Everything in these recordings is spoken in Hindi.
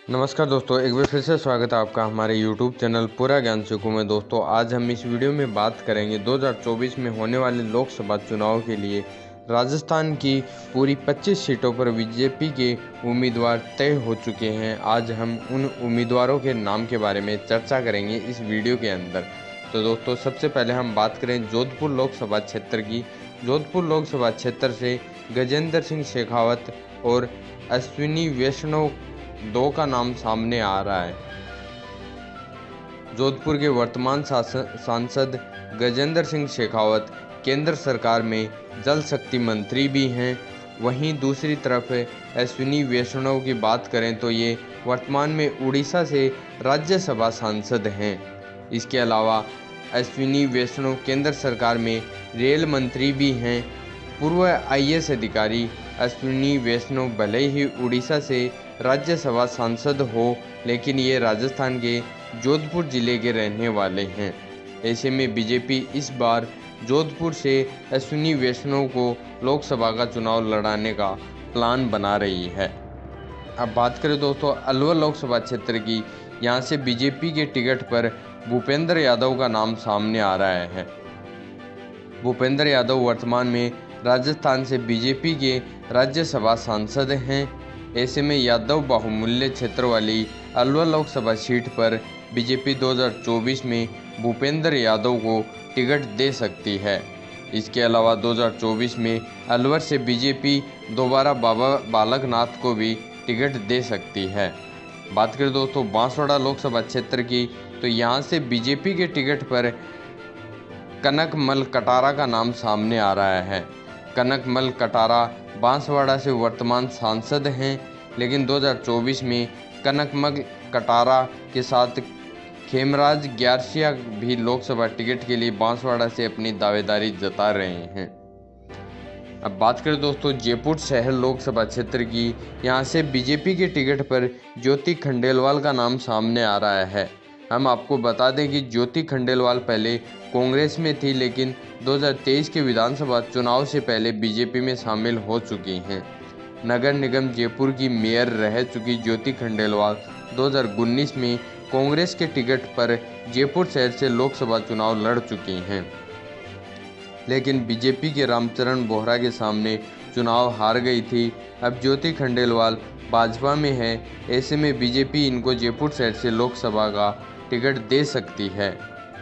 नमस्कार दोस्तों, एक बार फिर से स्वागत है आपका हमारे YouTube चैनल पूरा ज्ञान सीखूं में। दोस्तों, आज हम इस वीडियो में बात करेंगे 2024 में होने वाले लोकसभा चुनाव के लिए राजस्थान की पूरी 25 सीटों पर बीजेपी के उम्मीदवार तय हो चुके हैं। आज हम उन उम्मीदवारों के नाम के बारे में चर्चा करेंगे इस वीडियो के अंदर। तो दोस्तों, सबसे पहले हम बात करें जोधपुर लोकसभा क्षेत्र की। जोधपुर लोकसभा क्षेत्र से गजेंद्र सिंह शेखावत और अश्विनी वैष्णव दो का नाम सामने आ रहा है। जोधपुर के वर्तमान सांसद गजेंद्र सिंह शेखावत केंद्र सरकार में जल शक्ति मंत्री भी हैं। वहीं दूसरी तरफ अश्विनी वैष्णव की बात करें तो ये वर्तमान में उड़ीसा से राज्यसभा सांसद हैं। इसके अलावा अश्विनी वैष्णव केंद्र सरकार में रेल मंत्री भी हैं। पूर्व IAS अधिकारी अश्विनी वैष्णव भले ही उड़ीसा से राज्यसभा सांसद हो, लेकिन ये राजस्थान के जोधपुर जिले के रहने वाले हैं। ऐसे में बीजेपी इस बार जोधपुर से अश्विनी वैष्णव को लोकसभा का चुनाव लड़ाने का प्लान बना रही है। अब बात करें दोस्तों अलवर लोकसभा क्षेत्र की। यहाँ से बीजेपी के टिकट पर भूपेंद्र यादव का नाम सामने आ रहा है। भूपेंद्र यादव वर्तमान में राजस्थान से बीजेपी के राज्यसभा सांसद हैं। ऐसे में यादव बाहुमूल्य क्षेत्र वाली अलवर लोकसभा सीट पर बीजेपी 2024 में भूपेंद्र यादव को टिकट दे सकती है। इसके अलावा 2024 में अलवर से बीजेपी दोबारा बाबा बालक नाथ को भी टिकट दे सकती है। बात करें दोस्तों बांसवाड़ा लोकसभा क्षेत्र की, तो यहाँ से बीजेपी के टिकट पर कनकमल कटारा का नाम सामने आ रहा है। कनकमल कटारा बांसवाड़ा से वर्तमान सांसद हैं, लेकिन 2024 में कनकमल कटारा के साथ खेमराज ग्यारसिया भी लोकसभा टिकट के लिए बांसवाड़ा से अपनी दावेदारी जता रहे हैं। अब बात करें दोस्तों जयपुर शहर लोकसभा क्षेत्र की। यहाँ से बीजेपी के टिकट पर ज्योति खंडेलवाल का नाम सामने आ रहा है। हम आपको बता दें कि ज्योति खंडेलवाल पहले कांग्रेस में थी, लेकिन 2023 के विधानसभा चुनाव से पहले बीजेपी में शामिल हो चुकी हैं। नगर निगम जयपुर की मेयर रह चुकी ज्योति खंडेलवाल 2019 में कांग्रेस के टिकट पर जयपुर शहर से लोकसभा चुनाव लड़ चुकी हैं, लेकिन बीजेपी के रामचरण बोहरा के सामने चुनाव हार गई थी। अब ज्योति खंडेलवाल भाजपा में है। ऐसे में बीजेपी इनको जयपुर शहर से लोकसभा का टिकट दे सकती है।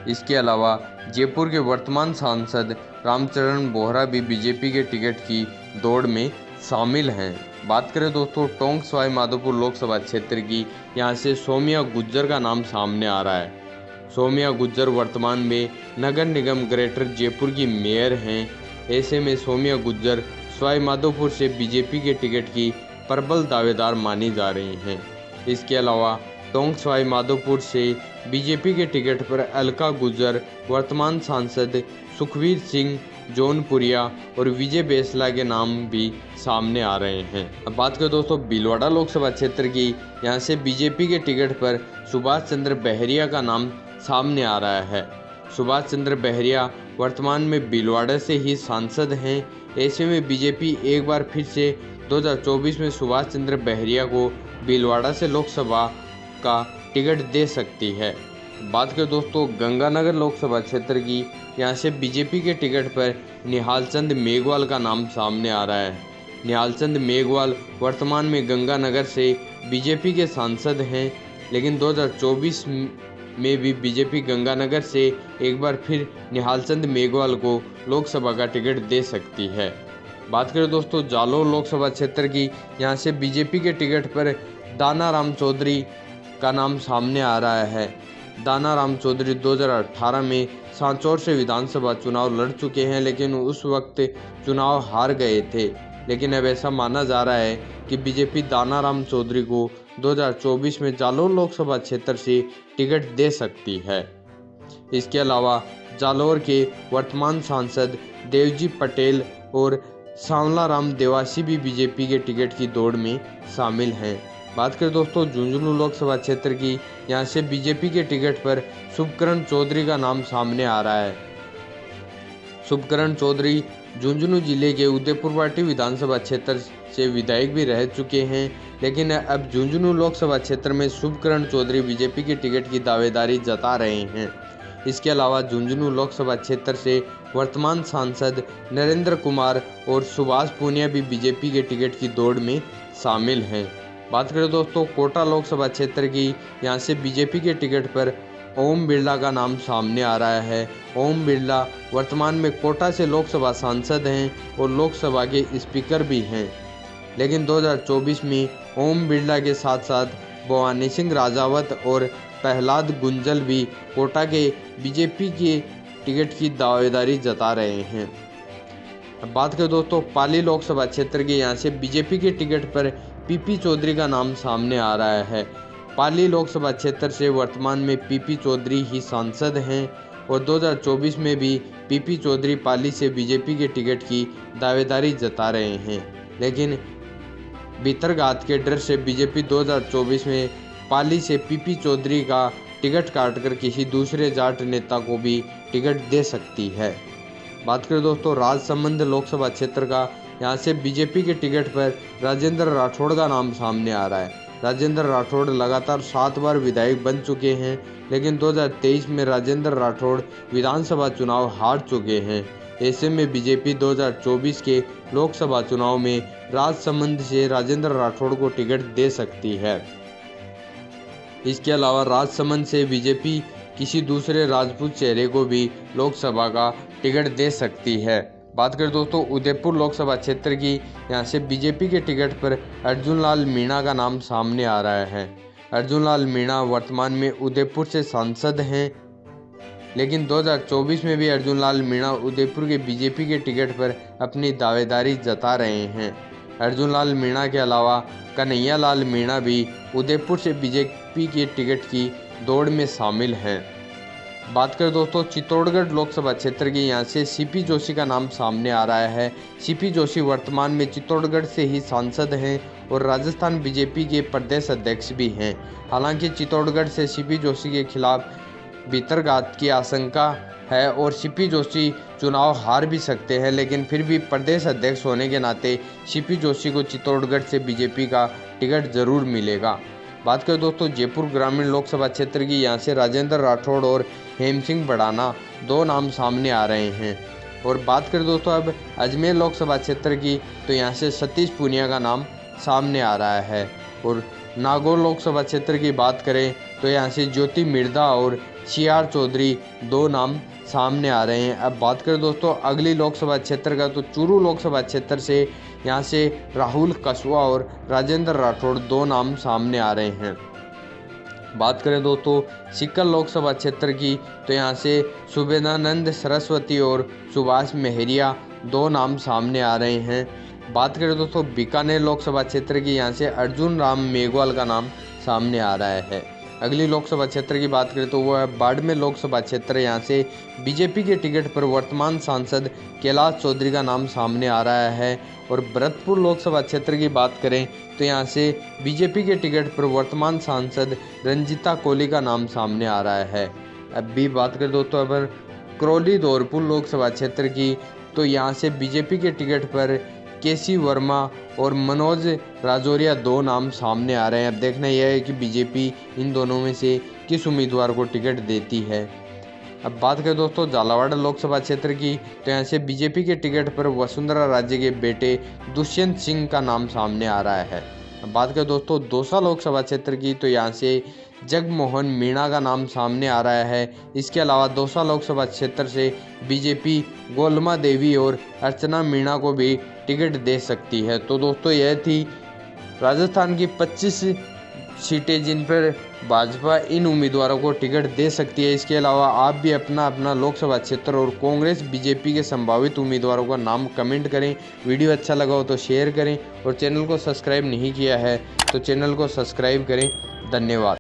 इसके अलावा जयपुर के वर्तमान सांसद रामचरण बोहरा भी बीजेपी के टिकट की दौड़ में शामिल हैं। बात करें दोस्तों टोंक सवाई माधोपुर लोकसभा क्षेत्र की। यहाँ से सौम्या गुज्जर का नाम सामने आ रहा है। सौम्या गुज्जर वर्तमान में नगर निगम ग्रेटर जयपुर की मेयर हैं। ऐसे में सौम्या गुज्जर सवाई माधोपुर से बीजेपी के टिकट की प्रबल दावेदार मानी जा रही हैं। इसके अलावा टोंक सवाई माधोपुर से बीजेपी के टिकट पर अलका गुज्जर, वर्तमान सांसद सुखवीर सिंह जौनपुरिया और विजय बेसला के नाम भी सामने आ रहे हैं। अब बात करें दोस्तों भीलवाड़ा लोकसभा क्षेत्र की। यहाँ से बीजेपी के टिकट पर सुभाष चंद्र बहरिया का नाम सामने आ रहा है। सुभाष चंद्र बहरिया वर्तमान में भीलवाड़ा से ही सांसद हैं। ऐसे में बीजेपी एक बार फिर से 2024 में सुभाष चंद्र बहरिया को भीलवाड़ा से लोकसभा का टिकट दे सकती है। बात करें दोस्तों गंगानगर लोकसभा क्षेत्र की। यहाँ से बीजेपी के टिकट पर निहाल चंद मेघवाल का नाम सामने आ रहा है। निहाल चंद मेघवाल वर्तमान में गंगानगर से बीजेपी के सांसद हैं, लेकिन 2024 में भी बीजेपी गंगानगर से एक बार फिर निहाल चंद मेघवाल को लोकसभा का टिकट दे सकती है। बात करें दोस्तों जालौर लोकसभा क्षेत्र की। यहाँ से बीजेपी के टिकट पर दानाराम चौधरी का नाम सामने आ रहा है। दानाराम चौधरी 2018 में सांचौर से विधानसभा चुनाव लड़ चुके हैं, लेकिन उस वक्त चुनाव हार गए थे। लेकिन अब ऐसा माना जा रहा है कि बीजेपी दानाराम चौधरी को 2024 में जालौर लोकसभा क्षेत्र से टिकट दे सकती है। इसके अलावा जालौर के वर्तमान सांसद देवजी पटेल और सांवलाराम देवासी भी बीजेपी के टिकट की दौड़ में शामिल हैं। बात करें दोस्तों झुंझुनू लोकसभा क्षेत्र की। यहाँ से बीजेपी के टिकट पर शुभकरण चौधरी का नाम सामने आ रहा है। शुभकरण चौधरी झुंझुनू जिले के उदयपुरवाटी विधानसभा क्षेत्र से विधायक भी रह चुके हैं, लेकिन अब झुंझुनू लोकसभा क्षेत्र में शुभकरण चौधरी बीजेपी के टिकट की दावेदारी जता रहे हैं। इसके अलावा झुंझुनू लोकसभा क्षेत्र से वर्तमान सांसद नरेंद्र कुमार और सुभाष पूनिया भी बीजेपी के टिकट की दौड़ में शामिल हैं। बात करें दोस्तों कोटा लोकसभा क्षेत्र की, यहां से बीजेपी के टिकट पर ओम बिरला का नाम सामने आ रहा है। ओम बिरला वर्तमान में कोटा से लोकसभा सांसद हैं और लोकसभा के स्पीकर भी हैं, लेकिन 2024 में ओम बिरला के साथ साथ भवानी सिंह राजावत और प्रहलाद गुंजल भी कोटा के बीजेपी के टिकट की दावेदारी जता रहे हैं। अब बात करें दोस्तों पाली लोकसभा क्षेत्र के, यहाँ से बीजेपी के टिकट पर पीपी चौधरी का नाम सामने आ रहा है। पाली लोकसभा क्षेत्र से वर्तमान में पीपी चौधरी ही सांसद हैं और 2024 में भी पीपी चौधरी पाली से बीजेपी के टिकट की दावेदारी जता रहे हैं, लेकिन भीतरघात के डर से बीजेपी 2024 में पाली से पीपी चौधरी का टिकट काटकर किसी दूसरे जाट नेता को भी टिकट दे सकती है। बात करें दोस्तों राजसमंद लोकसभा क्षेत्र का, यहाँ से बीजेपी के टिकट पर राजेंद्र राठौड़ का नाम सामने आ रहा है। राजेंद्र राठौड़ लगातार 7 बार विधायक बन चुके हैं, लेकिन 2023 में राजेंद्र राठौड़ विधानसभा चुनाव हार चुके हैं। ऐसे में बीजेपी 2024 के लोकसभा चुनाव में राजसमंद से राजेंद्र राठौड़ को टिकट दे सकती है। इसके अलावा राजसमंद से बीजेपी किसी दूसरे राजपूत चेहरे को भी लोकसभा का टिकट दे सकती है। बात करें दोस्तों उदयपुर लोकसभा क्षेत्र की, यहाँ से बीजेपी के टिकट पर अर्जुन लाल मीणा का नाम सामने आ रहा है। अर्जुन लाल मीणा वर्तमान में उदयपुर से सांसद हैं, लेकिन 2024 में भी अर्जुन लाल मीणा उदयपुर के बीजेपी के टिकट पर अपनी दावेदारी जता रहे हैं। अर्जुन लाल मीणा के अलावा कन्हैया लाल मीणा भी उदयपुर से बीजेपी के टिकट की दौड़ में शामिल हैं। बात करें दोस्तों चित्तौड़गढ़ लोकसभा क्षेत्र की, यहाँ से सीपी जोशी का नाम सामने आ रहा है। सीपी जोशी वर्तमान में चित्तौड़गढ़ से ही सांसद हैं और राजस्थान बीजेपी के प्रदेश अध्यक्ष भी हैं। हालांकि चित्तौड़गढ़ से सीपी जोशी के खिलाफ भीतरघात की आशंका है और सीपी जोशी चुनाव हार भी सकते हैं, लेकिन फिर भी प्रदेश अध्यक्ष होने के नाते सीपी जोशी को चित्तौड़गढ़ से बीजेपी का टिकट जरूर मिलेगा। बात करें दोस्तों जयपुर ग्रामीण लोकसभा क्षेत्र की, यहाँ से राजेंद्र राठौड़ और हेम सिंह भड़ाना 2 नाम सामने आ रहे हैं। और बात करें दोस्तों अब अजमेर लोकसभा क्षेत्र की, तो यहाँ से सतीश पूनिया का नाम सामने आ रहा है। और नागौर लोकसभा क्षेत्र की बात करें तो यहाँ से ज्योति मिर्धा और CR चौधरी 2 नाम सामने आ रहे हैं। अब बात करें दोस्तों अगली लोकसभा क्षेत्र का, तो चूरू लोकसभा क्षेत्र से यहाँ से राहुल कस्वा और राजेंद्र राठौड़ 2 नाम सामने आ रहे हैं। बात करें दोस्तों सिक्कर लोकसभा क्षेत्र की, तो यहाँ से सुबेदानंद सरस्वती और सुभाष मेहरिया 2 नाम सामने आ रहे हैं। बात करें दोस्तों बीकानेर लोकसभा क्षेत्र की, यहाँ से अर्जुन राम मेघवाल का नाम सामने आ रहा है। अगली लोकसभा क्षेत्र की बात करें तो वह है बाड़मेर लोकसभा क्षेत्र, यहाँ से बीजेपी के टिकट पर वर्तमान सांसद कैलाश चौधरी का नाम सामने आ रहा है। और भरतपुर लोकसभा क्षेत्र की बात करें तो यहाँ से बीजेपी के टिकट पर वर्तमान सांसद रंजीता कोहली का नाम सामने आ रहा है। अब भी बात करें दोस्तों अगर करौली धौलपुर लोकसभा क्षेत्र की, तो यहाँ से बीजेपी के टिकट पर केसी वर्मा और मनोज राजौरिया 2 नाम सामने आ रहे हैं। अब देखना यह है कि बीजेपी इन दोनों में से किस उम्मीदवार को टिकट देती है। अब बात करें दोस्तों झालावाड़ लोकसभा क्षेत्र की, तो यहाँ से बीजेपी के टिकट पर वसुंधरा राजे के बेटे दुष्यंत सिंह का नाम सामने आ रहा है। अब बात करें दोस्तों दौसा लोकसभा क्षेत्र की, तो यहाँ से जगमोहन मीणा का नाम सामने आ रहा है। इसके अलावा दौसा लोकसभा क्षेत्र से बीजेपी गोलमा देवी और अर्चना मीणा को भी टिकट दे सकती है। तो दोस्तों यह थी राजस्थान की 25 सीटें जिन पर भाजपा इन उम्मीदवारों को टिकट दे सकती है। इसके अलावा आप भी अपना अपना लोकसभा क्षेत्र और कांग्रेस बीजेपी के संभावित उम्मीदवारों का नाम कमेंट करें। वीडियो अच्छा लगा हो तो शेयर करें और चैनल को सब्सक्राइब नहीं किया है तो चैनल को सब्सक्राइब करें। धन्यवाद।